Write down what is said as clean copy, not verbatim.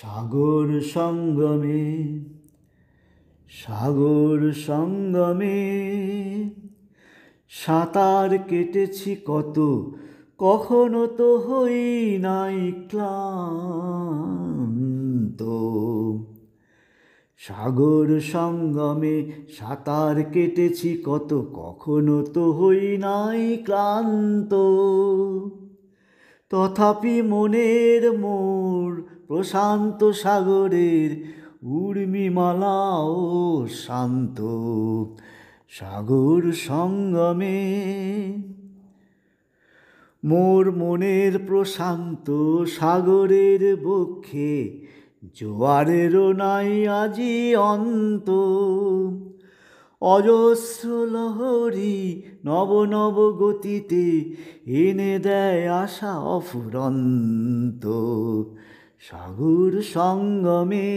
সাগর সঙ্গমে, সাগর সঙ্গমে সাঁতার কেটেছি কত, কখনো তো হই নাই ক্লান্ত। সাগর সঙ্গমে সাঁতার কেটেছি কত, কখনো তো হই নাই ক্লান্ত। তথাপি মনের মোর প্রশান্ত সাগরের উর্মিমালাও শান্ত। সাগর সঙ্গমে মোর মনের প্রশান্ত সাগরের বক্ষে জোয়ারেরও নাই আজি অন্ত। অজস্র লহরী নব নব গতিতে এনে দেয় আশা অফুরন্ত। সাগর সঙ্গমে।